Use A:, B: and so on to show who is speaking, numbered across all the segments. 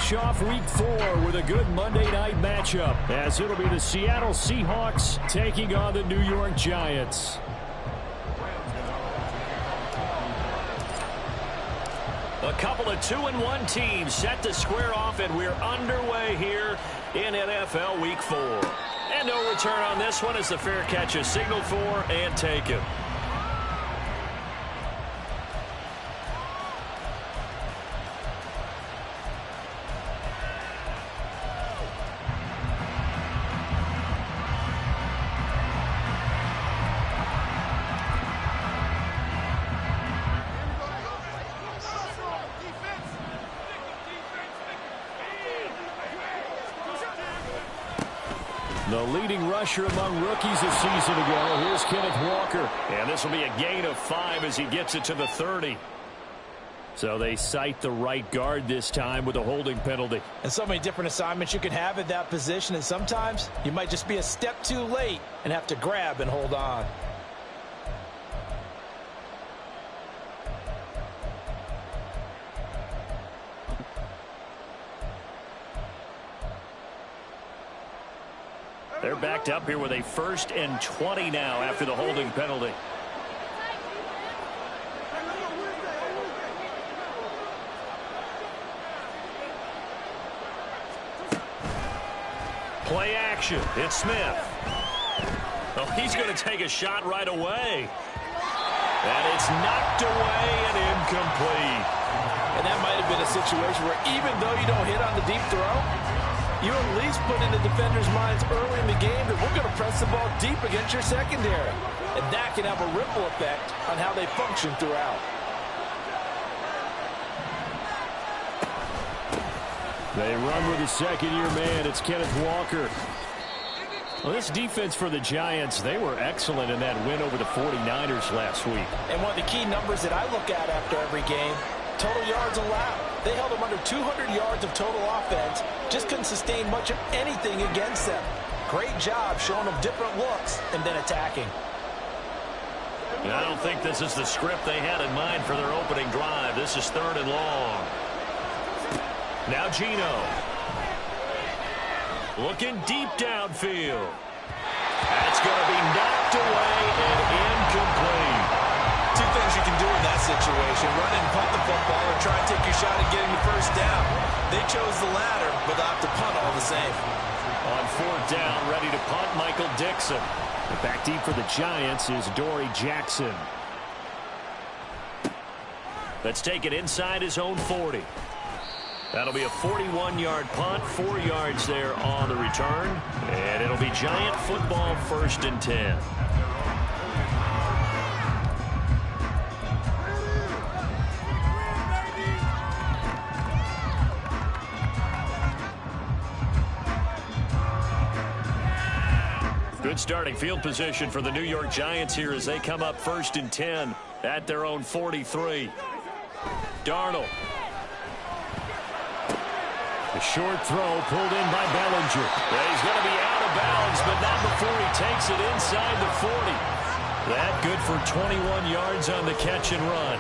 A: finish off Week 4 with a good Monday night matchup, as it'll be the Seattle Seahawks taking on the New York Giants. A couple of 2-1 teams set to square off, and we're underway here in NFL Week 4. And no return on this one as the fair catch is signaled for and taken. The leading rusher among rookies a season ago. Here's Kenneth Walker. And this will be a gain of 5 as he gets it to the 30. So they cite the right guard this time with a holding penalty.
B: And so many different assignments you can have at that position. And sometimes you might just be a step too late and have to grab and hold on.
A: They're backed up here with a 1st and 20 now after the holding penalty. Play action. It's Smith. Oh, he's going to take a shot right away. And it's knocked away and incomplete.
B: And that might have been a situation where even though you don't hit on the deep throw, you at least put in the defenders' minds early in the game that we're going to press the ball deep against your secondary. And that can have a ripple effect on how they function throughout.
A: They run with a second-year man. It's Kenneth Walker. Well, this defense for the Giants, they were excellent in that win over the 49ers last week.
B: And one of the key numbers that I look at after every game, total yards allowed. They held them under 200 yards of total offense. Just couldn't sustain much of anything against them. Great job showing them different looks and then attacking.
A: And I don't think this is the script they had in mind for their opening drive. This is 3rd and long. Now Gino. Looking deep downfield. That's going to be knocked away and incomplete.
B: Two things you can do in that situation: run and punt the football, or try and take your shot at getting the first down. They chose the latter, but opt to punt all the same.
A: On 4th down, ready to punt, Michael Dixon. And back deep for the Giants is Dory Jackson. Let's take it inside his own 40. That'll be a 41-yard punt, 4 yards there on the return. And it'll be Giant football, 1st and 10. Good starting field position for the New York Giants here as they come up 1st and 10 at their own 43. Darnold. A short throw pulled in by Bellinger. Yeah, he's going to be out of bounds, but not before he takes it inside the 40. That good for 21 yards on the catch and run.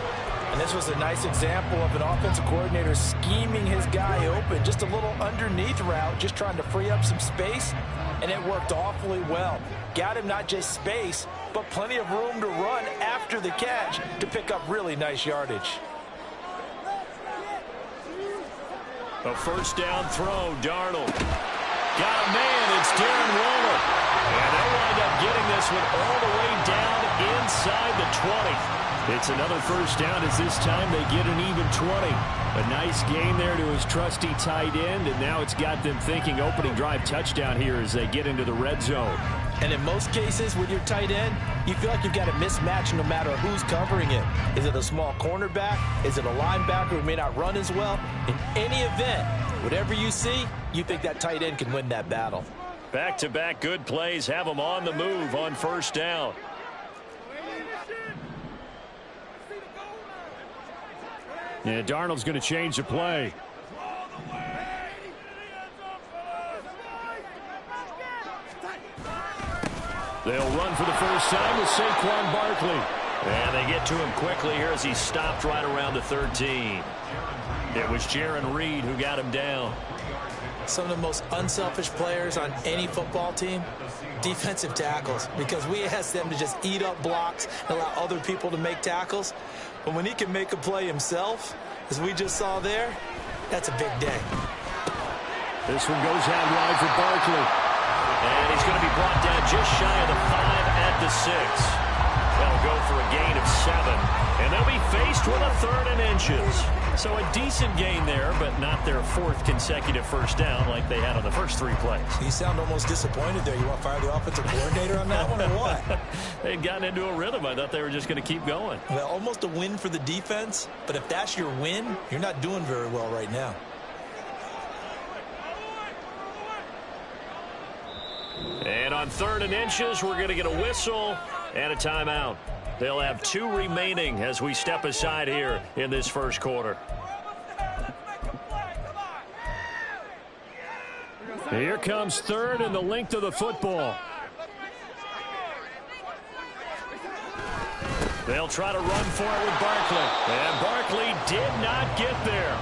B: And this was a nice example of an offensive coordinator scheming his guy open. Just a little underneath route, just trying to free up some space, and it worked awfully well. Got him not just space, but plenty of room to run after the catch to pick up really nice yardage.
A: A 1st down throw, Darnold. Got a man, it's Darren Waller. And they'll wind up getting this one all the way down inside the 20. It's another 1st down as this time they get an even 20. A nice gain there to his trusty tight end, and now it's got them thinking opening drive touchdown here as they get into the red zone.
B: And in most cases with your tight end, you feel like you've got a mismatch no matter who's covering it. Is it a small cornerback? Is it a linebacker who may not run as well? In any event, whatever you see, you think that tight end can win that battle.
A: Back-to-back good plays have them on the move on 1st down. Yeah, Darnold's going to change the play. They'll run for the first time with Saquon Barkley. And they get to him quickly here as he's stopped right around the 13. It was Jaron Reed who got him down.
B: Some of the most unselfish players on any football team, defensive tackles, because we ask them to just eat up blocks and allow other people to make tackles. But when he can make a play himself, as we just saw there, that's a big day.
A: This one goes out wide for Barkley. And he's going to be brought down just shy of the 5 at the 6. That'll go for a gain of 7. And they'll be faced with a 3rd and inches. So a decent gain there, but not their 4th consecutive first down like they had on the first 3 plays.
B: You sound almost disappointed there. You want to fire the offensive coordinator on that one or what?
A: They'd gotten into a rhythm. I thought they were just going to keep going.
B: Well, almost a win for the defense. But if that's your win, you're not doing very well right now.
A: And on 3rd and inches, we're going to get a whistle and a timeout. They'll have 2 remaining as we step aside here in this first quarter. Here comes 3rd and the length of the football. They'll try to run for it with Barkley. And Barkley did not get there.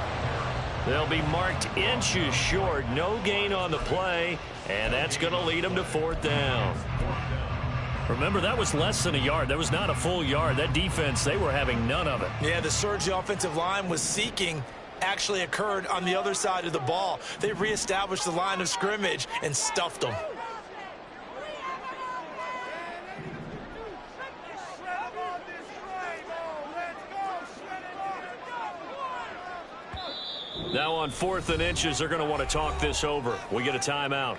A: They'll be marked inches short. No gain on the play. And that's going to lead them to 4th down. Remember, that was less than a yard. That was not a full yard. That defense, they were having none of it.
B: Yeah, the surge the offensive line was seeking actually occurred on the other side of the ball. They reestablished the line of scrimmage and stuffed them.
A: Now on 4th and inches, they're going to want to talk this over. We get a timeout.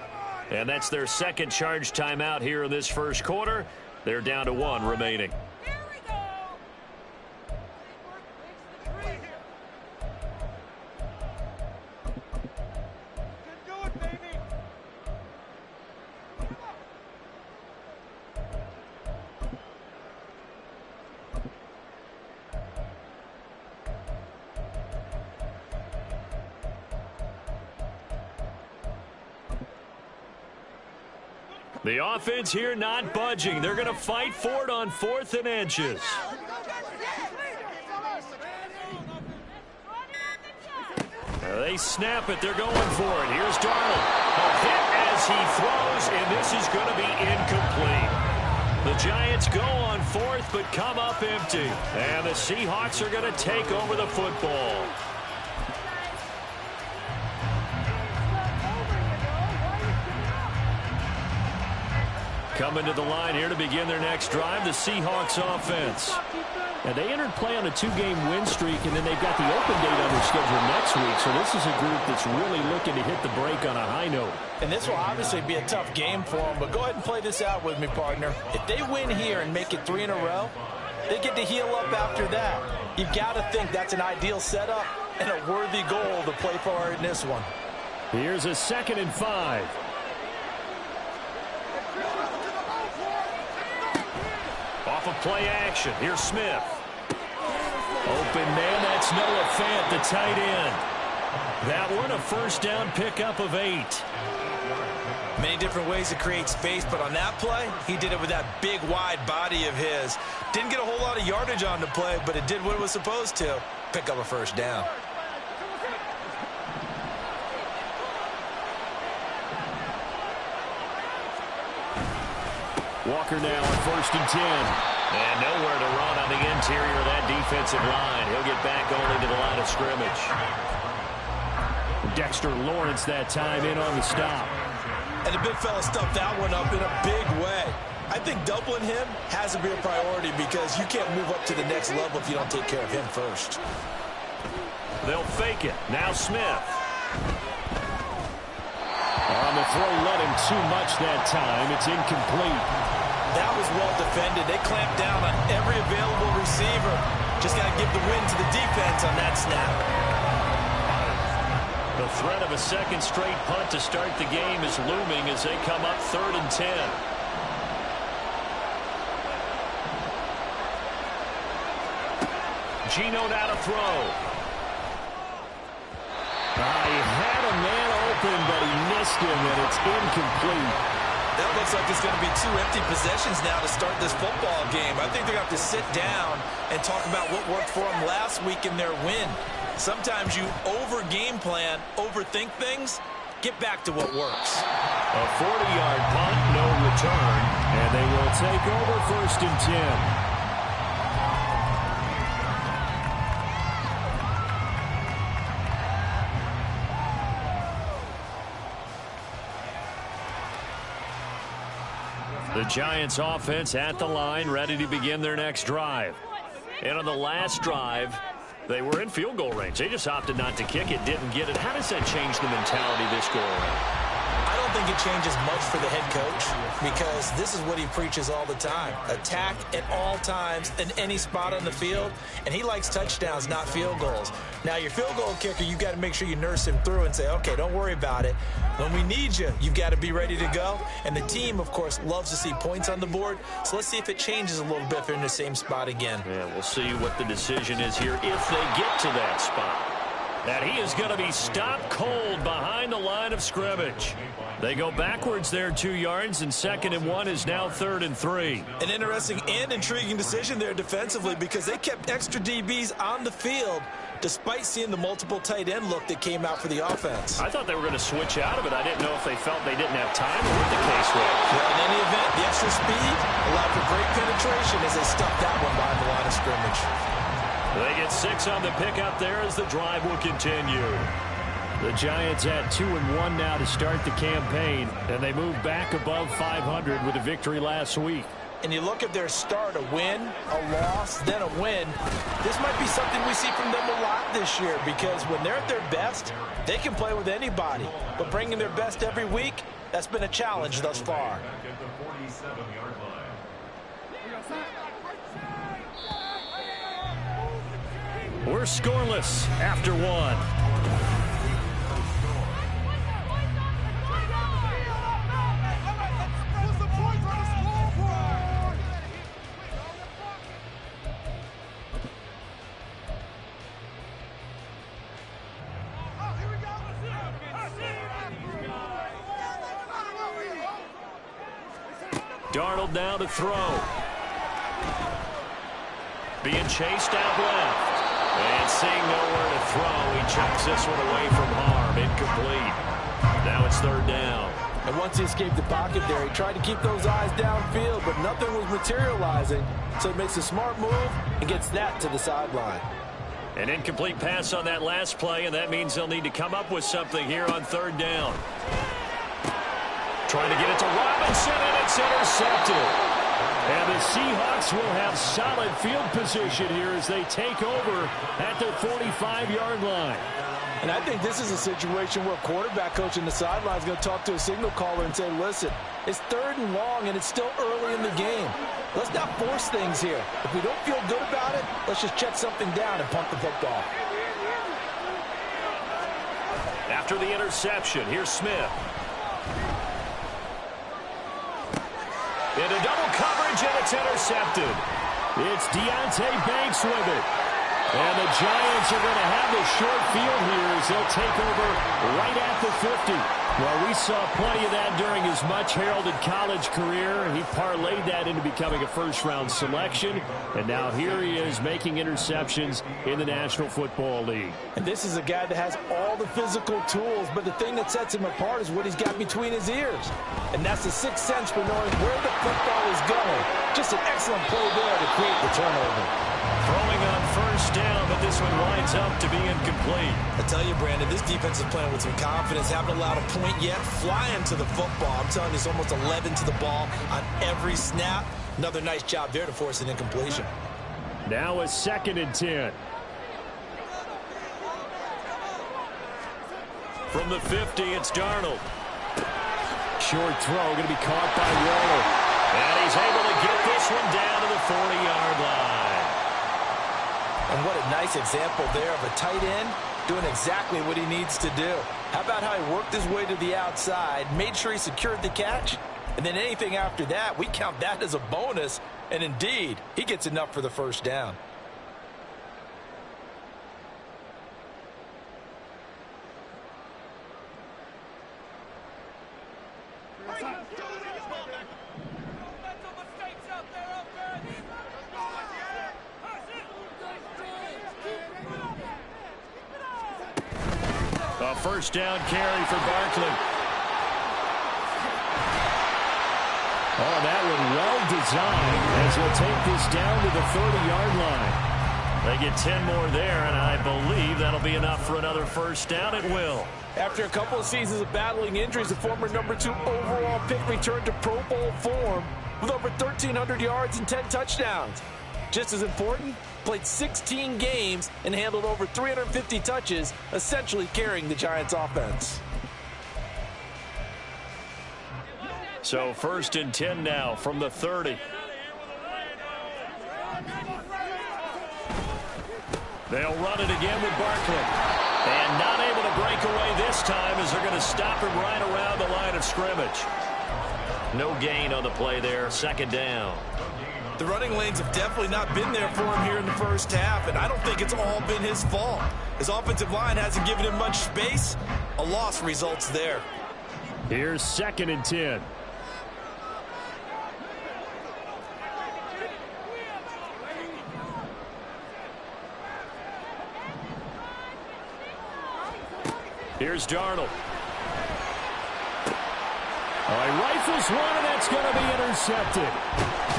A: And that's their 2nd charge timeout here in this first quarter. They're down to 1 remaining. The offense here not budging. They're going to fight for it on 4th and inches. They snap it. They're going for it. Here's Darnold. A hit as he throws, and this is going to be incomplete. The Giants go on 4th, but come up empty. And the Seahawks are going to take over the football. Coming to the line here to begin their next drive, the Seahawks offense. And they entered play on a 2-game win streak, and then they've got the open date on their schedule next week. So this is a group that's really looking to hit the break on a high note.
B: And this will obviously be a tough game for them, but go ahead and play this out with me, partner. If they win here and make it 3 in a row, they get to heal up after that. You've got to think that's an ideal setup and a worthy goal to play for in this one.
A: Here's a 2nd and 5. Off of play action. Here's Smith. Open man, that's Noah Fant, the tight end. That one a first down pickup of 8.
B: Many different ways to create space, but on that play, he did it with that big, wide body of his. Didn't get a whole lot of yardage on the play, but it did what it was supposed to. Pick up a first down.
A: Walker now on 1st and 10. And nowhere to run on the interior of that defensive line. He'll get back only to the line of scrimmage. Dexter Lawrence that time in on the stop.
B: And the big fella stuffed that one up in a big way. I think doubling him has to be a priority because you can't move up to the next level if you don't take care of him first.
A: They'll fake it. Now Smith. On the throw, let him too much that time. It's incomplete.
B: That was well defended. They clamped down on every available receiver. Just got to give the win to the defense on that snap.
A: The threat of a 2nd straight punt to start the game is looming as they come up 3rd and 10. Geno now to throw. He had a man open, but he missed him, and it's incomplete.
B: That looks like it's going to be 2 empty possessions now to start this football game. I think they're going to have to sit down and talk about what worked for them last week in their win. Sometimes you over-game plan, overthink things. Get back to what works.
A: A 40-yard punt, no return, and they will take over 1st and 10. The Giants offense at the line, ready to begin their next drive. And on the last drive, they were in field goal range. They just opted not to kick it, didn't get it. How does that change the mentality this go around?
B: I don't think it changes much for the head coach because this is what he preaches all the time. Attack at all times in any spot on the field, and he likes touchdowns, not field goals. Now, your field goal kicker, you've got to make sure you nurse him through and say, okay, don't worry about it. When we need you, you've got to be ready to go. And the team, of course, loves to see points on the board. So let's see if it changes a little bit if they're in the same spot again.
A: Yeah, we'll see what the decision is here if they get to that spot. And he is going to be stopped cold behind the line of scrimmage. They go backwards there 2 yards, and 2nd and 1 is now 3rd and 3.
B: An interesting and intriguing decision there defensively because they kept extra DBs on the field despite seeing the multiple tight end look that came out for the offense.
A: I thought they were going to switch out of it. I didn't know if they felt they didn't have time or what the case was.
B: Well, in any event, the extra speed allowed for great penetration as they stuck that one behind the line of scrimmage.
A: They get 6 on the pickup there as the drive will continue. The Giants at 2-1 now to start the campaign, and they move back above 500 with a victory last week.
B: And you look at their start, a win, a loss, then a win. This might be something we see from them a lot this year because when they're at their best, they can play with anybody. But bringing their best every week, that's been a challenge thus far.
A: We're scoreless after 1. Darnold now to throw. Being chased out left. And seeing nowhere to throw, he chucks this one away from harm. Incomplete. Now it's 3rd down.
B: And once he escaped the pocket there, he tried to keep those eyes downfield, but nothing was materializing. So he makes a smart move and gets that to the sideline.
A: An incomplete pass on that last play, and that means they'll need to come up with something here on 3rd down. Trying to get it to Robinson, and it's intercepted. And the Seahawks will have solid field position here as they take over at their 45-yard line.
B: And I think this is a situation where a quarterback coach in the sideline is going to talk to a signal caller and say, listen, it's 3rd and long, and it's still early in the game. Let's not force things here. If we don't feel good about it, let's just check something down and punt the football.
A: After the interception, here's Smith. Into double coverage, and it's intercepted. It's Deonte Banks with it. And the Giants are going to have the short field here as they'll take over right at the 50. Well, we saw plenty of that during his much-heralded college career. He parlayed that into becoming a first-round selection. And now here he is making interceptions in the National Football League.
B: And this is a guy that has all the physical tools, but the thing that sets him apart is what he's got between his ears. And that's the sixth sense for knowing where the football is going. Just an excellent play there to create the turnover.
A: Throwing on 1st down, but this one winds up to be incomplete.
B: I tell you, Brandon, this defense is playing with some confidence. Haven't allowed a point yet. Flying to the football. I'm telling you, it's almost 11 to the ball on every snap. Another nice job there to force an incompletion.
A: Now a 2nd and 10. From the 50, it's Darnold. Short throw, going to be caught by Waller. And he's able to get this one down to the 40-yard line.
B: And what a nice example there of a tight end doing exactly what he needs to do. How about how he worked his way to the outside, made sure he secured the catch, and then anything after that, we count that as a bonus. And indeed, he gets enough for the 1st down.
A: A first down carry for Barkley. Oh, that one well designed as he'll take this down to the 30-yard line. They get 10 more there, and I believe that'll be enough for another first down. It will.
B: After a couple of seasons of battling injuries, the former #2 overall pick returned to Pro Bowl form with over 1,300 yards and 10 touchdowns. Just as important, played 16 games and handled over 350 touches, essentially carrying the Giants' offense.
A: So 1st and 10 now from the 30. They'll run it again with Barkley. And not able to break away this time as they're going to stop him right around the line of scrimmage. No gain on the play there. 2nd down.
B: The running lanes have definitely not been there for him here in the first half, and I don't think it's all been his fault. His offensive line hasn't given him much space. A loss results there.
A: Here's 2nd and 10. Here's Darnold. All right, rifles one, and that's going to be intercepted.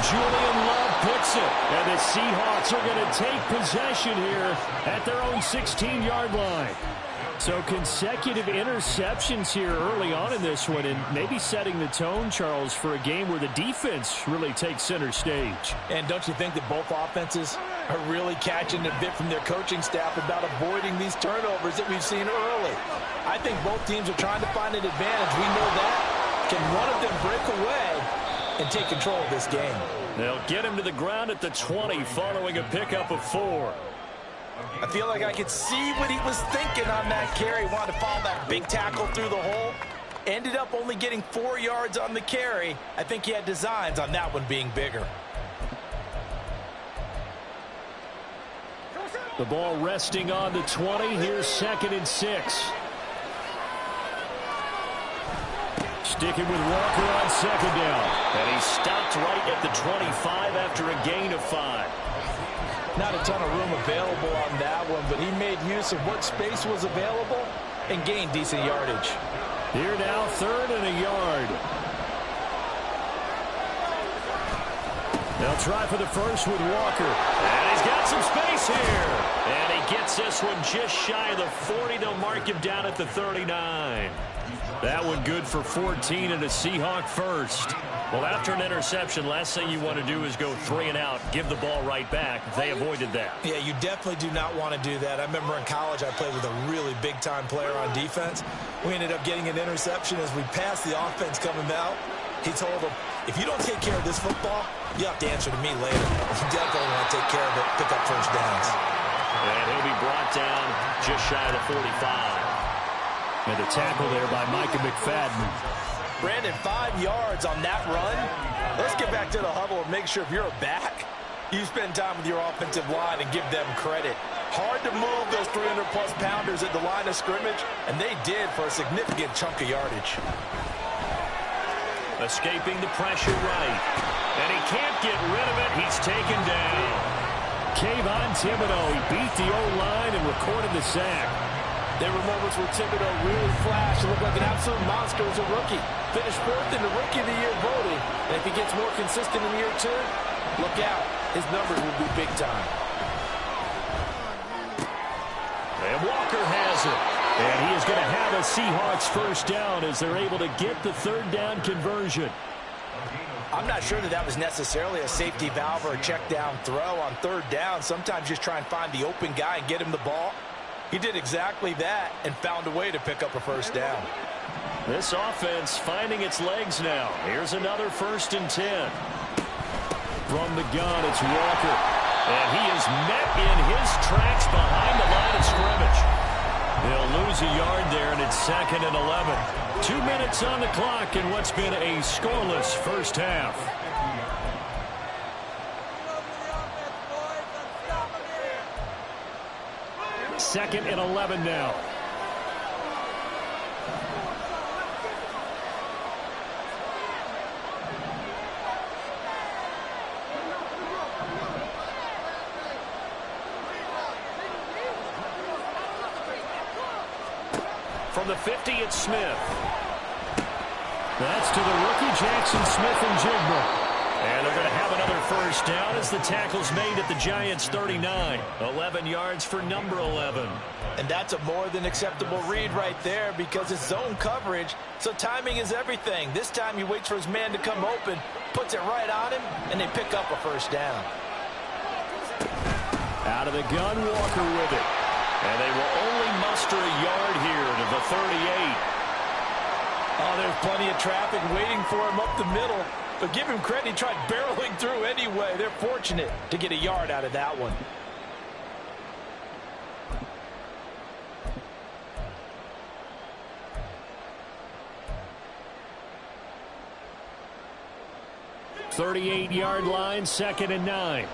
A: Julian Love picks it, and the Seahawks are going to take possession here at their own 16-yard line. So consecutive interceptions here early on in this one, and maybe setting the tone, Charles, for a game where the defense really takes center stage.
B: And don't you think that both offenses are really catching a bit from their coaching staff about avoiding these turnovers that we've seen early? I think both teams are trying to find an advantage. We know that. Can one of them break away and take control of this game?
A: They'll get him to the ground at the 20 following a pickup of 4.
B: I feel like I could see what he was thinking on that carry. Wanted to follow that big tackle through the hole. Ended up only getting 4 yards on the carry. I think he had designs on that one being bigger.
A: The ball resting on the 20. Here's 2nd and 6. Sticking with Walker on 2nd down. And he stopped right at the 25 after a gain of 5.
B: Not a ton of room available on that one, but he made use of what space was available and gained decent yardage.
A: Here now, 3rd and a yard. They'll try for the first with Walker. And he's got some space here. And he gets this one just shy of the 40. They'll mark him down at the 39. That one good for 14 and a Seahawk first. Well, after an interception, last thing you want to do is go 3 and out, give the ball right back. They avoided that.
B: Yeah, you definitely do not want to do that. I remember in college I played with a really big-time player on defense. We ended up getting an interception as we passed the offense coming out. He told him, if you don't take care of this football, you have to answer to me later. You definitely want to take care of it, pick up first downs.
A: And he'll be brought down just shy of the 45. And the tackle there by Micah McFadden.
B: Brandon, 5 yards on that run. Let's get back to the huddle and make sure if you're a back, you spend time with your offensive line and give them credit. Hard to move those 300-plus pounders at the line of scrimmage, and they did for a significant chunk of yardage.
A: Escaping the pressure right. And he can't get rid of it. He's taken down. Kayvon Thibodeau, he beat the O-line and recorded the sack.
B: There were moments where Thibodeau really flashed and looked like an absolute monster as a rookie. Finished 4th in the Rookie of the Year voting. And if he gets more consistent in year 2, look out. His numbers will be big time.
A: And Walker has it. And he is going to have a Seahawks first down as they're able to get the 3rd down conversion.
B: I'm not sure that that was necessarily a safety valve or a check down throw on 3rd down. Sometimes just try and find the open guy and get him the ball. He did exactly that and found a way to pick up a first down.
A: This offense finding its legs now. Here's another 1st and 10. From the gun, it's Walker. And he is met in his tracks behind the line of scrimmage. They'll lose a yard there, and it's 2nd and 11. 2 minutes on the clock in what's been a scoreless first half. Second and 11 now. From the 50, it's Smith.
C: That's to the rookie, Jackson Smith-Njigba.
A: And they're going to have another first down as the tackle's made at the Giants' 39. 11 yards for number 11.
B: And that's a more than acceptable read right there because it's zone coverage, so timing is everything. This time he waits for his man to come open, puts it right on him, and they pick up a first down.
A: Out of the gun, Walker with it. And they will only muster a yard here to the 38.
B: Oh, there's plenty of traffic waiting for him up the middle. But give him credit, he tried barreling through anyway. They're fortunate to get a yard out of that one.
A: .38-yard line, 2nd and 9.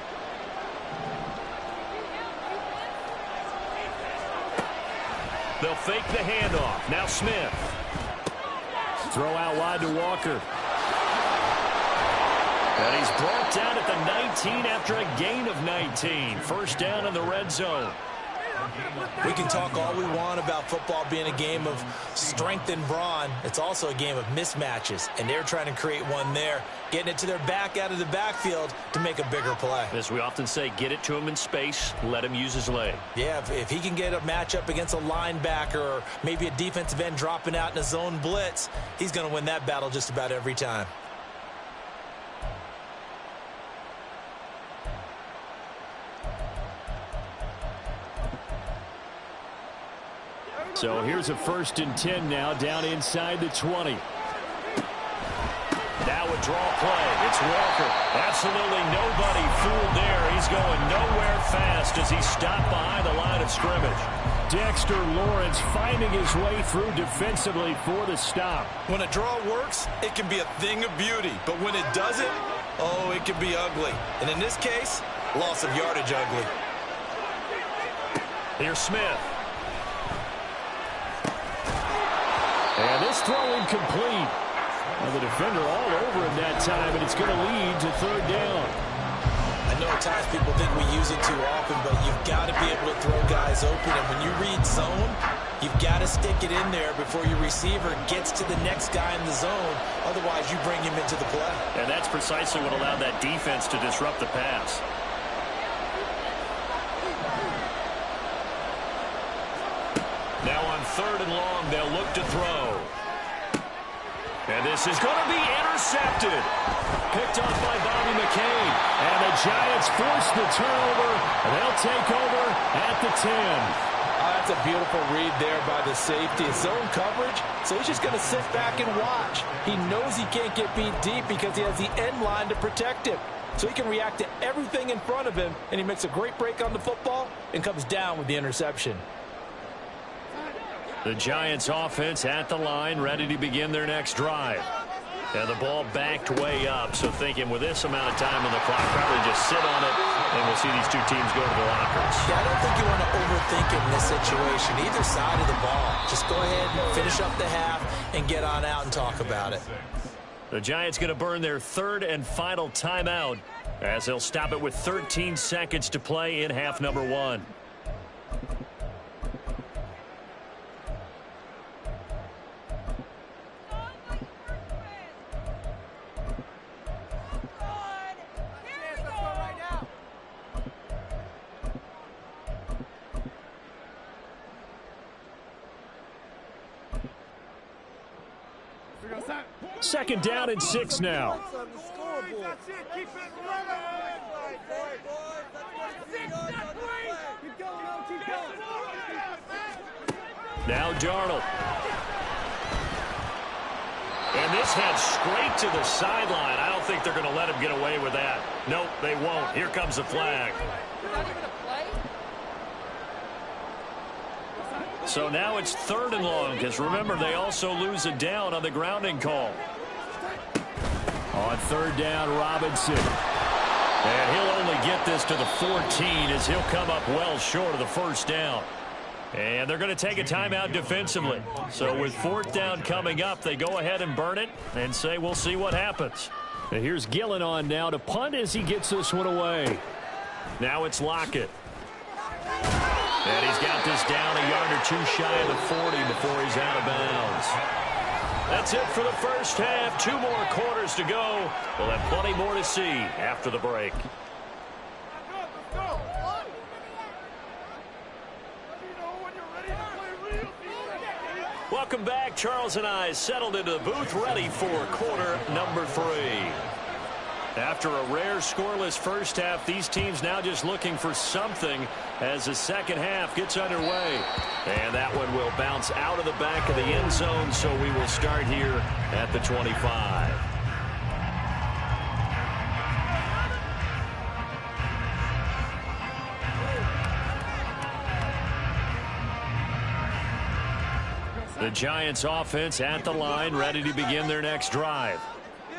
A: They'll fake the handoff. Now Smith. Throw out wide to Walker. And he's brought down at the 19 after a gain of 19. First down in the red zone.
B: We can talk all we want about football being a game of strength and brawn. It's also a game of mismatches, and they're trying to create one there, getting it to their back out of the backfield to make a bigger play.
A: As we often say, get it to him in space, let him use his leg.
B: Yeah, if he can get a matchup against a linebacker or maybe a defensive end dropping out in a zone blitz, he's going to win that battle just about every time.
A: So here's a 1st and 10 now, down inside the 20. Now a draw play. It's Walker. Absolutely nobody fooled there. He's going nowhere fast as he's stopped behind the line of scrimmage.
C: Dexter Lawrence finding his way through defensively for the stop.
B: When a draw works, it can be a thing of beauty. But when it doesn't, oh, it can be ugly. And in this case, loss of yardage ugly.
A: Here's Smith.
C: And this throw incomplete. And the defender all over him that time, and it's going to lead to 3rd down.
B: I know at times people think we use it too often, but you've got to be able to throw guys open. And when you read zone, you've got to stick it in there before your receiver gets to the next guy in the zone. Otherwise, you bring him into the play.
A: And that's precisely what allowed that defense to disrupt the pass. Now on 3rd and long, they'll look to throw. And this is going to be intercepted. Picked off by Bobby McCain. And the Giants force the turnover. They'll take over at the 10.
B: Oh, that's a beautiful read there by the safety. It's zone coverage, so he's just going to sit back and watch. He knows he can't get beat deep because he has the end line to protect him. So he can react to everything in front of him, and he makes a great break on the football and comes down with the interception.
A: The Giants offense at the line, ready to begin their next drive. And the ball backed way up, so thinking with this amount of time on the clock, probably just sit on it, and we'll see these two teams go to the lockers.
B: Yeah, I don't think you want to overthink it in this situation. Either side of the ball. Just go ahead and finish up the half and get on out and talk about it.
A: The Giants going to burn their 3rd and final timeout as they'll stop it with 13 seconds to play in half number 1.
C: Second down and 6 now.
A: Now Darnold. And this head straight to the sideline. I don't think they're going to let him get away with that. Nope, they won't. Here comes the flag. So now it's 3rd and long, because remember, they also lose a down on the grounding call.
C: On 3rd down, Robinson.
A: And he'll only get this to the 14 as he'll come up well short of the first down. And they're going to take a timeout defensively. So with 4th down coming up, they go ahead and burn it and say, we'll see what happens.
C: And here's Gillen on now to punt as he gets this one away.
A: Now it's Lockett. And he's got this down a yard or two shy of the 40 before he's out of bounds. That's it for the first half. 2 more quarters to go. We'll have plenty more to see after the break. Welcome back. Charles and I settled into the booth ready for quarter number 3. After a rare scoreless first half, these teams now just looking for something as the second half gets underway. And that one will bounce out of the back of the end zone, so we will start here at the 25. The Giants offense at the line, ready to begin their next drive.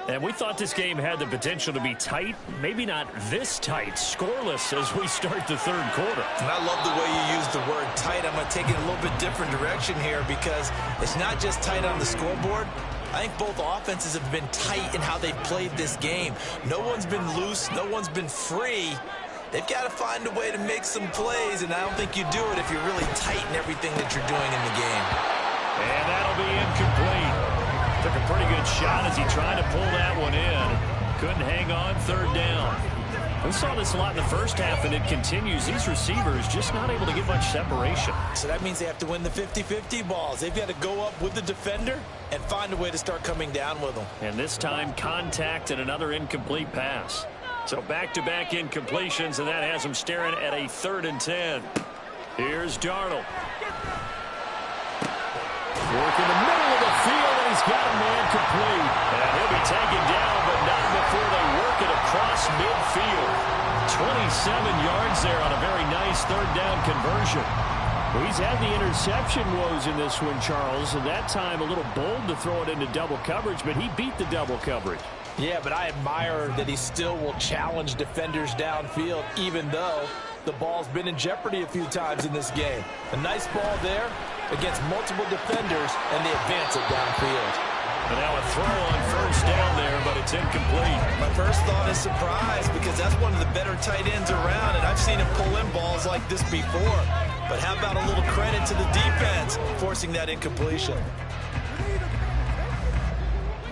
A: And we thought this game had the potential to be tight, maybe not this tight, scoreless as we start the third quarter.
B: And I love the way you use the word tight. I'm going to take it a little bit different direction here because it's not just tight on the scoreboard. I think both offenses have been tight in how they've played this game. No one's been loose. No one's been free. They've got to find a way to make some plays, and I don't think you do it if you're really tight in everything that you're doing in the game.
A: And that'll be incomplete. Took a pretty good shot as he tried to pull that one in. Couldn't hang on third down. We saw this a lot in the first half, and it continues. These receivers just not able to get much separation.
B: So that means they have to win the 50-50 balls. They've got to go up with the defender and find a way to start coming down with them.
A: And this time, contact and another incomplete pass. So back-to-back incompletions, and that has them staring at a 3rd and 10. Here's Darnold. Work in the middle of the field, and he's got a man complete. And he'll be taken down, but not before they work it across midfield. 27 yards there on a very nice 3rd down conversion. Well, he's had the interception woes in this one, Charles, and that time a little bold to throw it into double coverage, but he beat the double coverage.
B: Yeah, but I admire that he still will challenge defenders downfield, even though the ball's been in jeopardy a few times in this game. A nice ball there against multiple defenders, and they advance it downfield.
A: And now a throw on first down there, but it's incomplete.
B: My first thought is surprise, because that's one of the better tight ends around, and I've seen him pull in balls like this before. But how about a little credit to the defense forcing that incompletion?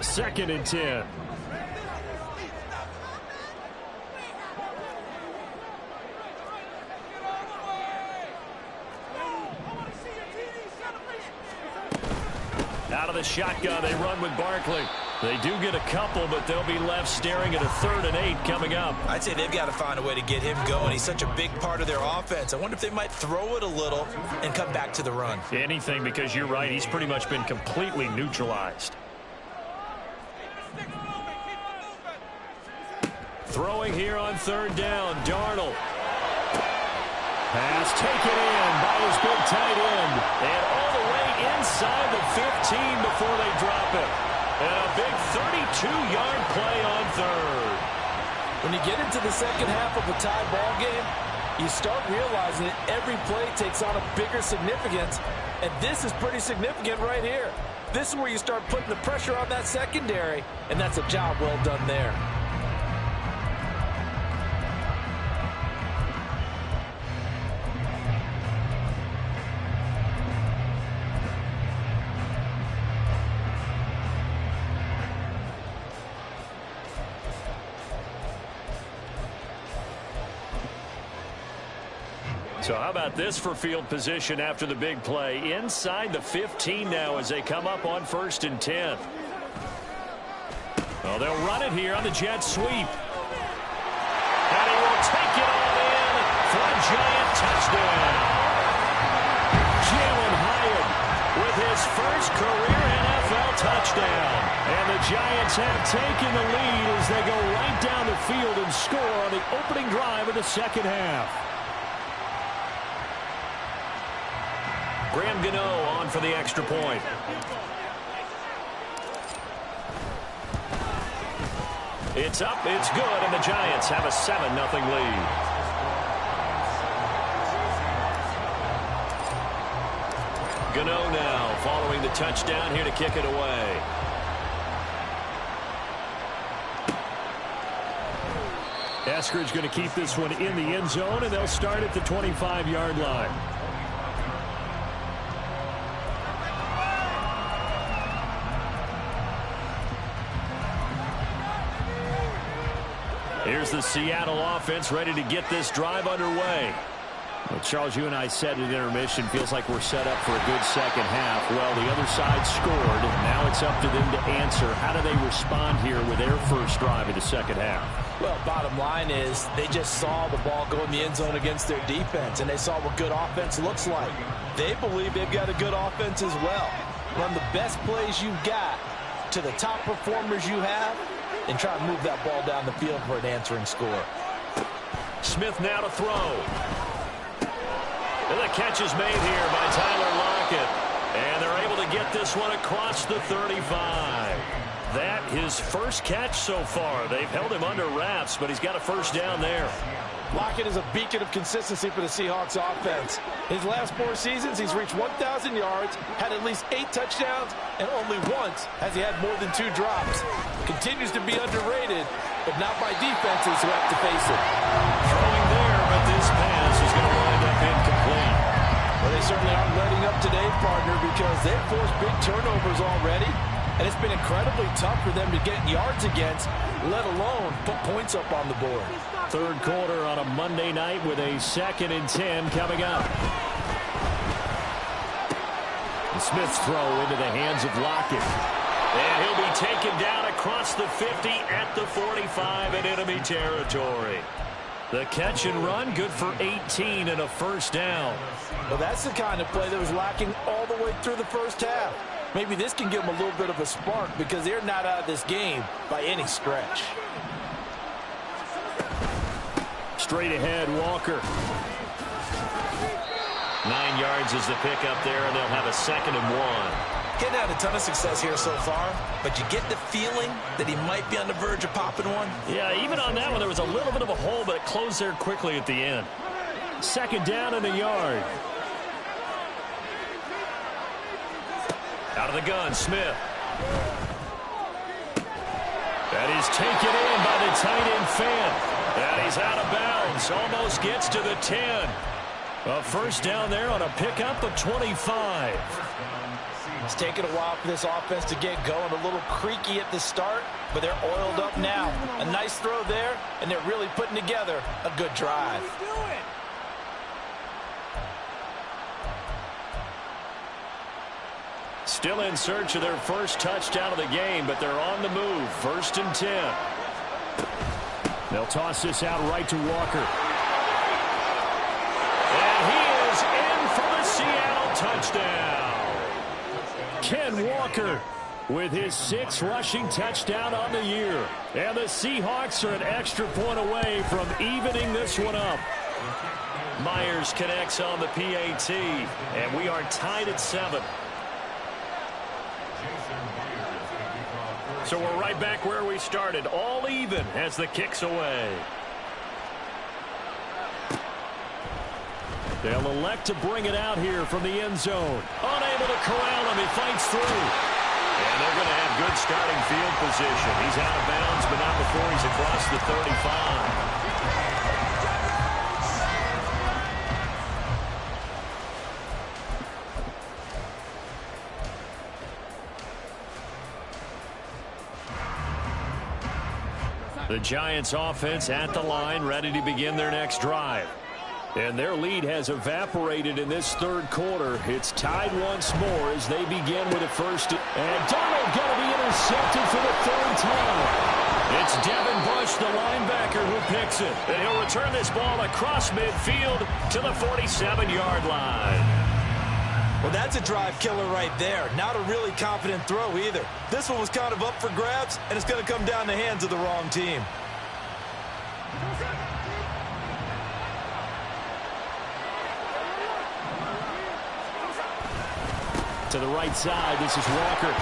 A: 2nd and 10. Out of the shotgun, they run with Barkley. They do get a couple, but they'll be left staring at a 3rd and 8 coming up.
B: I'd say they've got to find a way to get him going. He's such a big part of their offense. I wonder if they might throw it a little and come back to the run.
A: Anything, because you're right. He's pretty much been completely neutralized. Throwing here on 3rd down, Darnold. Pass taken in by his big tight end. And all the way inside the 15 before they drop it. And a big 32-yard play on 3rd.
B: When you get into the second half of a tie ball game, you start realizing that every play takes on a bigger significance. And this is pretty significant right here. This is where you start putting the pressure on that secondary. And that's a job well done there.
A: So how about this for field position after the big play? Inside the 15 now as they come up on 1st and 10. Well, they'll run it here on the jet sweep. And he will take it all in for a Giant touchdown. Jalen Hyatt with his first career NFL touchdown. And the Giants have taken the lead as they go right down the field and score on the opening drive of the second half. Graham Gano on for the extra point. It's up, it's good, and the Giants have a 7-0 lead. Gano now following the touchdown here to kick it away. Eskridge going to keep this one in the end zone, and they'll start at the 25-yard line. Here's the Seattle offense ready to get this drive underway.
C: Well, Charles, you and I said at intermission, feels like we're set up for a good second half. Well, the other side scored. Now it's up to them to answer. How do they respond here with their first drive of the second half?
B: Well, bottom line is they just saw the ball go in the end zone against their defense, and they saw what good offense looks like. They believe they've got a good offense as well. Run the best plays you've got to the top performers you have, and try to move that ball down the field for an answering score.
A: Smith now to throw. And the catch is made here by Tyler Lockett. And they're able to get this one across the 35. That his first catch so far. They've held him under wraps, but he's got a first down there.
B: Lockett is a beacon of consistency for the Seahawks offense. His last 4 seasons, he's reached 1,000 yards, had at least 8 touchdowns, and only once has he had more than 2 drops. Continues to be underrated, but not by defenses who have to face it.
A: Throwing there, but this pass is going to wind up incomplete.
B: Well, they certainly aren't letting up today, partner, because they've forced big turnovers already, and it's been incredibly tough for them to get yards against, let alone put points up on the board.
C: Third quarter on a Monday night with a 2nd and 10 coming up. And Smith's throw into the hands of Lockett.
A: And he'll be taken down across the 50 at the 45 in enemy territory. The catch and run, good for 18 and a first down.
B: Well, that's the kind of play that was lacking all the way through the first half. Maybe this can give them a little bit of a spark because they're not out of this game by any stretch.
C: Straight ahead, Walker.
A: 9 yards is the pickup there, and they'll have a 2nd and 1.
B: Getting out a ton of success here so far, but you get the feeling that he might be on the verge of popping one.
A: Yeah, even on that one, there was a little bit of a hole, but it closed there quickly at the end.
C: 2nd down and a yard.
A: Out of the gun, Smith. That is taken in by the tight end Fant. And he's out of bounds. Almost gets to the 10. A first down there on a pickup of 25.
B: It's taken a while for this offense to get going. A little creaky at the start, but they're oiled up now. A nice throw there, and they're really putting together a good drive.
A: Still in search of their first touchdown of the game, but they're on the move. 1st and 10.
C: They'll toss this out right to Walker.
A: And he is in for the Seattle touchdown.
C: Ken Walker with his 6th rushing touchdown on the year. And the Seahawks are an extra point away from evening this one up.
A: Myers connects on the PAT, and we are tied at 7. So we're right back where we started, all even as the kick's away.
C: They'll elect to bring it out here from the end zone.
A: Unable to corral him, he fights through. And they're going to have good starting field position. He's out of bounds, but not before he's across the 35. The Giants offense at the line, ready to begin their next drive.
C: And their lead has evaporated in this third quarter. It's tied once more as they begin with a first. And Darnold going to be intercepted for the 3rd time.
A: It's Devin Bush, the linebacker, who picks it. And he'll return this ball across midfield to the 47-yard line.
B: Well, that's a drive killer right there. Not a really confident throw either. This one was kind of up for grabs, and it's going to come down the hands of the wrong team.
C: To the right side, this is Walker.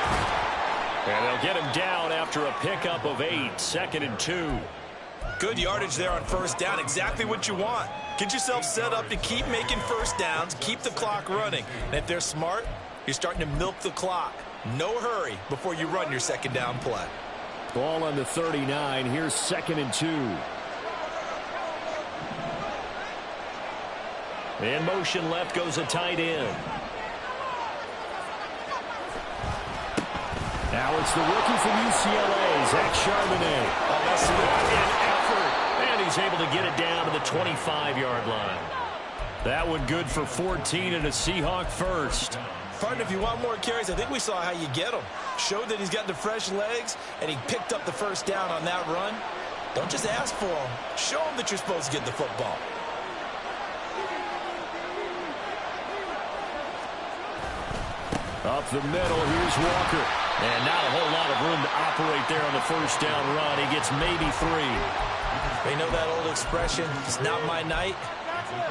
A: And they'll get him down after a pickup of 8, 2nd and 2.
B: Good yardage there on first down, exactly what you want. Get yourself set up to keep making first downs, keep the clock running. And if they're smart, you're starting to milk the clock. No hurry before you run your 2nd down play.
C: Ball on the 39. Here's 2nd and 2.
A: In motion left goes a tight end.
C: Now it's the rookie from UCLA, Zach Charbonnet.
A: Oh, that's an effort. he's able to get it down to the 25-yard line. That one good for 14 and a Seahawk first.
B: Partner, if you want more carries, I think we saw how you get them. Showed that he's got the fresh legs, and he picked up the first down on that run. Don't just ask for them. Show them that you're supposed to get the football.
A: Up the middle, here's Walker. And not a whole lot of room to operate there on the first down run. He gets maybe 3.
B: They know that old expression, it's not my night.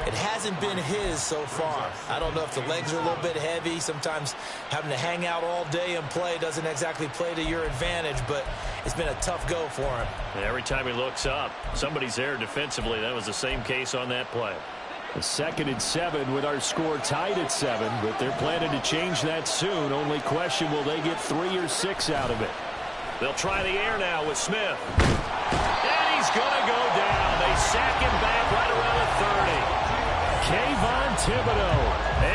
B: It hasn't been his so far. I don't know if the legs are a little bit heavy. Sometimes having to hang out all day and play doesn't exactly play to your advantage, but it's been a tough go for him.
A: And every time he looks up, somebody's there defensively. That was the same case on that play.
C: A 2nd and 7 with our score tied at 7, but they're planning to change that soon. Only question, will they get 3 or 6 out of it?
A: They'll try the air now with Smith. And he's going to go down. They sack him back right around the 30.
C: Kayvon Thibodeau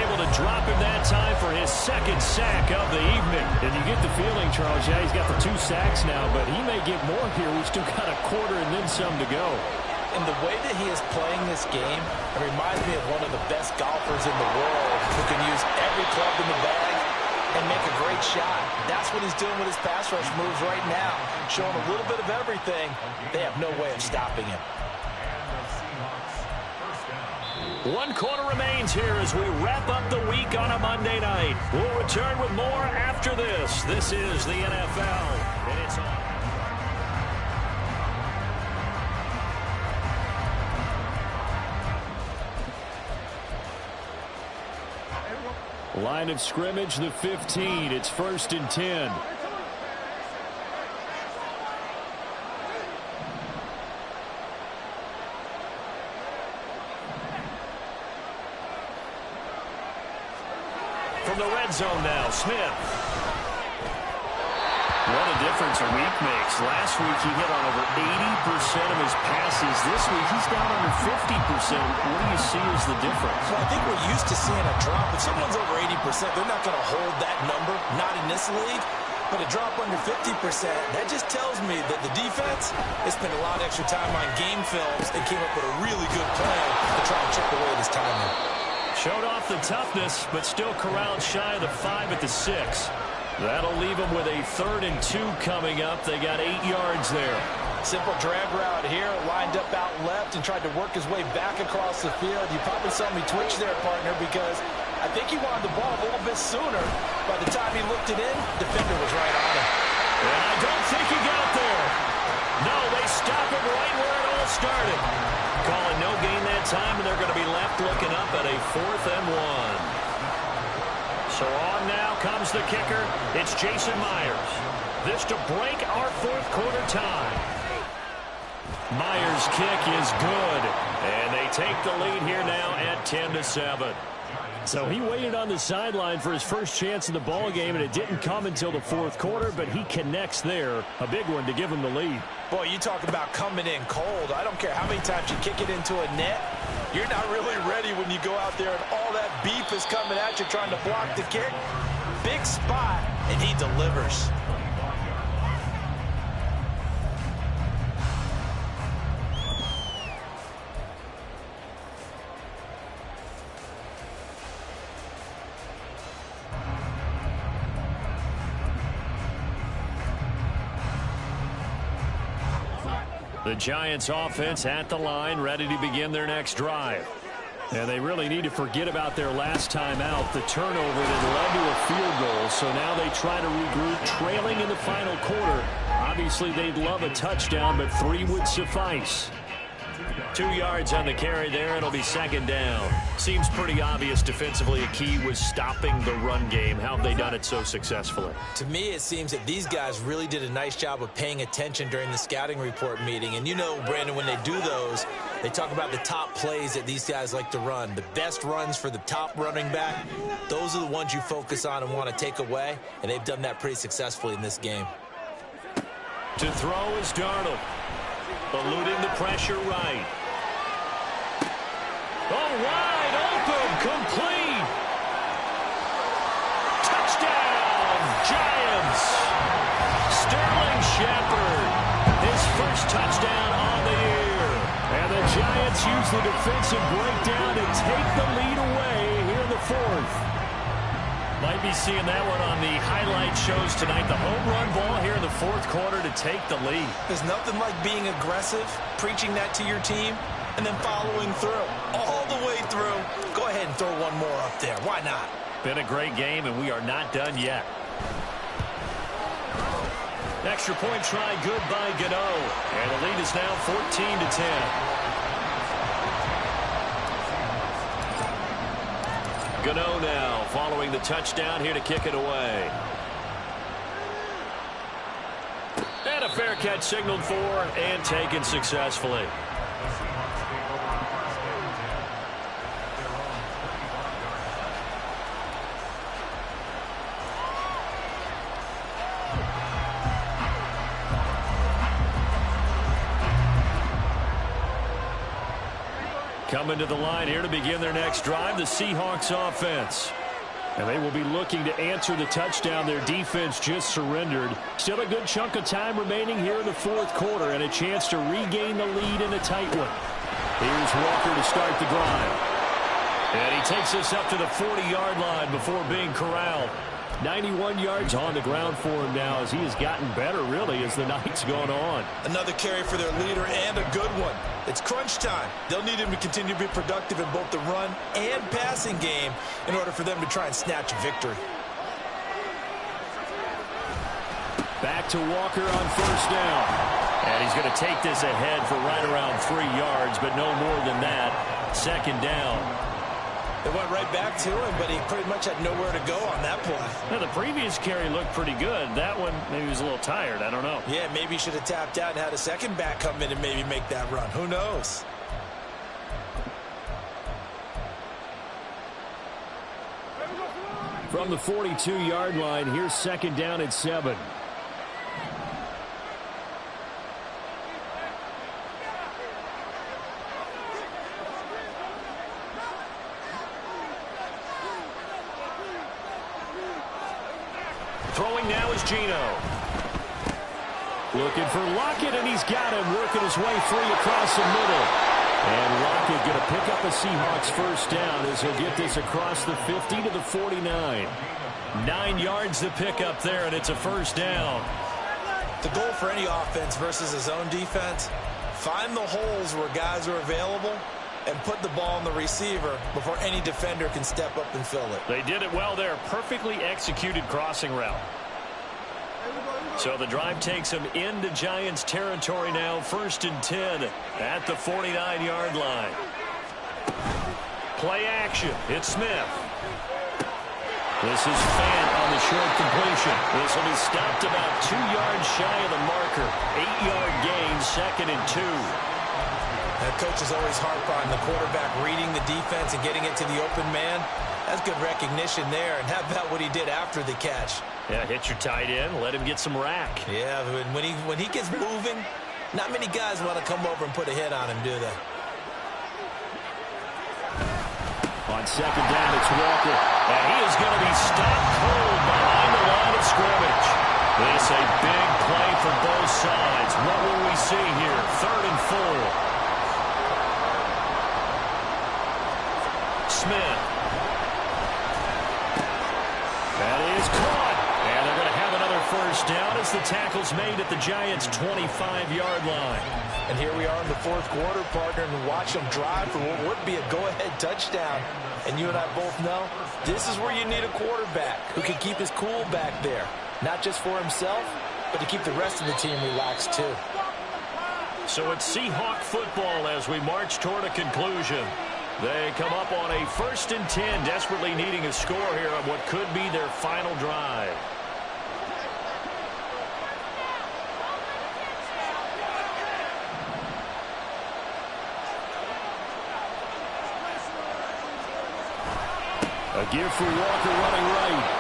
A: able to drop him that time for his 2nd sack of the evening.
C: And you get the feeling, Charles, yeah, he's got the 2 sacks now, but he may get more here. We've still got a quarter and then some to go.
B: And the way that he is playing this game, it reminds me of one of the best golfers in the world who can use every club in the bag and make a great shot. That's what he's doing with his pass rush moves right now, showing a little bit of everything. They have no way of stopping him.
A: 1 quarter remains here as we wrap up the week on a Monday night. We'll return with more after this. This is the NFL, and it's on.
C: Line of scrimmage, the 15. It's 1st and 10.
A: From the red zone now, Smith. What a difference a week makes. Last week he hit on over 80% of his passes. This week he's down under 50%. What do you see as the difference?
B: Well, I think we're used to seeing a drop. If someone's over 80%, they're not going to hold that number, not in this league. But a drop under 50%, that just tells me that the defense has spent a lot of extra time on game films and came up with a really good plan to try and chip away at his timing.
A: Showed off the toughness, but still corralled shy of the 5 at the 6. That'll leave them with a 3rd and 2 coming up. They got 8 yards there.
B: Simple drag route here, lined up out left and tried to work his way back across the field. You probably saw me twitch there, partner, because I think he wanted the ball a little bit sooner. By the time he looked it in, defender was right on him.
A: And I don't think he got there. No, they stop him right where it all started. Calling no gain that time, and they're going to be left looking up at a 4th and 1. So on now comes the kicker. It's Jason Myers. This to break our 4th quarter tie. Myers' kick is good. And they take the lead here now at 10-7.
C: So he waited on the sideline for his first chance in the ball game, and it didn't come until the 4th quarter, but he connects there. A big one to give him the lead.
B: Boy, you talk about coming in cold. I don't care how many times you kick it into a net. You're not really ready when you go out there and all that beef is coming at you trying to block the kick. Big spot, and he delivers.
A: The Giants offense at the line, ready to begin their next drive.
C: And they really need to forget about their last time out, the turnover that led to a field goal. So now they try to regroup, trailing in the final quarter. Obviously, they'd love a touchdown, but 3 would suffice.
A: 2 yards on the carry there. It'll be 2nd down. Seems pretty obvious defensively a key was stopping the run game. How have they done it so successfully?
B: To me, it seems that these guys really did a nice job of paying attention during the scouting report meeting. And you know, Brandon, when they do those, they talk about the top plays that these guys like to run. The best runs for the top running back, those are the ones you focus on and want to take away. And they've done that pretty successfully in this game.
A: To throw is Darnold. Eluding the pressure right. Oh, wide open, complete. Touchdown, Giants. Sterling Shepard, his first touchdown on the year.
C: Giants use the defensive breakdown to take the lead away here in the fourth.
A: Might be seeing that one on the highlight shows tonight. The home run ball here in the fourth quarter to take the lead.
B: There's nothing like being aggressive, preaching that to your team, and then following through. All the way through. Go ahead and throw one more up there. Why not?
A: Been a great game, and we are not done yet. Extra point try good by Gano. And the lead is now 14-10. Gano now following the touchdown here to kick it away. And a fair catch signaled for and taken successfully. Coming to the line here to begin their next drive, the Seahawks offense.
C: And they will be looking to answer the touchdown their defense just surrendered. Still a good chunk of time remaining here in the fourth quarter and a chance to regain the lead in a tight one. Here's Walker to start the drive.
A: And he takes us up to the 40-yard line before being corralled.
C: 91 yards on the ground for him now as he has gotten better, really, as the night's gone on.
B: Another carry for their leader and a good one. It's crunch time. They'll need him to continue to be productive in both the run and passing game in order for them to try and snatch a victory.
C: Back to Walker on first down.
A: And he's going to take this ahead for right around 3 yards, but no more than that. Second down.
B: They went right back to him, but he pretty much had nowhere to go on that play.
A: Now, the previous carry looked pretty good. That one, maybe he was a little tired. I don't know.
B: Yeah, maybe he should have tapped out and had a second back come in and maybe make that run. Who knows?
C: From the 42-yard line, here's second down at 7.
A: Throwing now is Geno.
C: Looking for Lockett, and he's got him working his way free across the middle. And Lockett going to pick up a Seahawks first down as he'll get this across the 50 to the 49.
A: 9 yards to pick up there, and it's a first down.
B: The goal for any offense versus his own defense, find the holes where guys are available and put the ball on the receiver before any defender can step up and fill it.
A: They did it well there. Perfectly executed crossing route. So the drive takes them into Giants territory now. 1st and 10 at the 49-yard line. Play action. It's Smith. This is Fant on the short completion. This will be stopped about 2 yards shy of the marker. 8-yard gain, 2nd and 2.
B: That coach is always harp on the quarterback reading the defense and getting it to the open man. That's good recognition there. And how about what he did after the catch?
A: Yeah, hit your tight end, let him get some rack.
B: Yeah, when he gets moving, not many guys want to come over and put a hit on him, do they?
C: On second down, it's Walker.
A: And he is going to be stopped cold behind the line of scrimmage. This a big play for both sides. What will we see here? 3rd and 4. Smith. That is caught. And they're going to have another first down as the tackle's made at the Giants' 25-yard line.
B: And here we are in the fourth quarter, partner, and watch them drive for what would be a go-ahead touchdown. And you and I both know this is where you need a quarterback who can keep his cool back there. Not just for himself, but to keep the rest of the team relaxed too.
A: So it's Seahawk football as we march toward a conclusion. They come up on a 1st and 10, desperately needing a score here on what could be their final drive.
C: A give for Walker running right.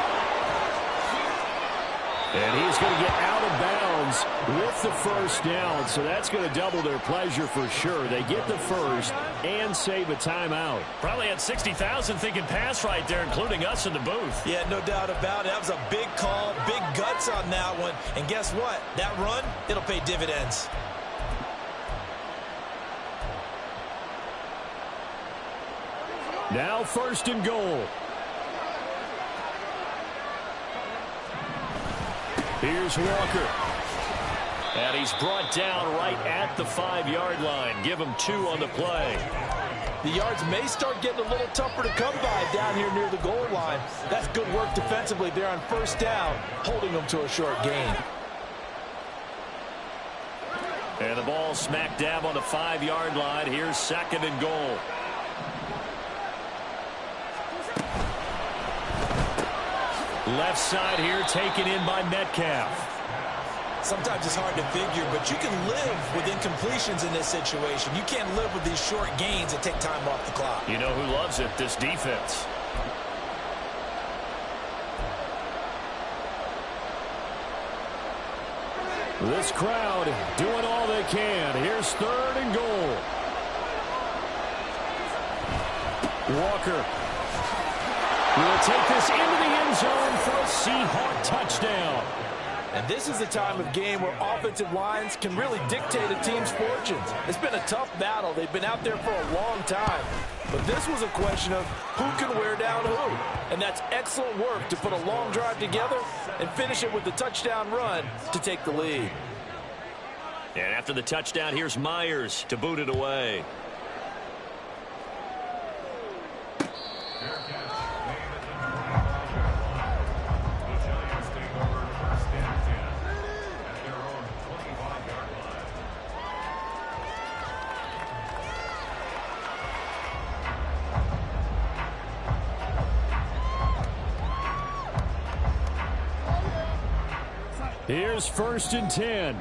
C: And he's going to get out of bounds with the first down, so that's going to double their pleasure for sure. They get the first and save a timeout.
A: Probably had 60,000 thinking pass right there, including us in the booth.
B: Yeah, no doubt about it. That was a big call, big guts on that one. And guess what? That run, it'll pay dividends.
C: Now 1st and goal. Here's Walker. And he's brought down right at the 5-yard line. Give him 2 on the play.
B: The yards may start getting a little tougher to come by down here near the goal line. That's good work defensively there on 1st down, holding them to a short gain.
C: And the ball smack dab on the 5-yard line. Here's 2nd and goal. Left side here taken in by Metcalf.
D: Sometimes it's hard to figure, but you can live with incompletions in this situation. You can't live with these short gains that take time off the clock.
C: You know who loves it? This defense. This crowd doing all they can. Here's 3rd and goal. Walker will take this into the end zone for a Seahawk touchdown.
B: And this is the time of game where offensive lines can really dictate a team's fortunes. It's been a tough battle. They've been out there for a long time. But this was a question of who can wear down who. And that's excellent work to put a long drive together and finish it with the touchdown run to take the lead.
C: And after the touchdown, here's Myers to boot it away. Here's 1st and 10.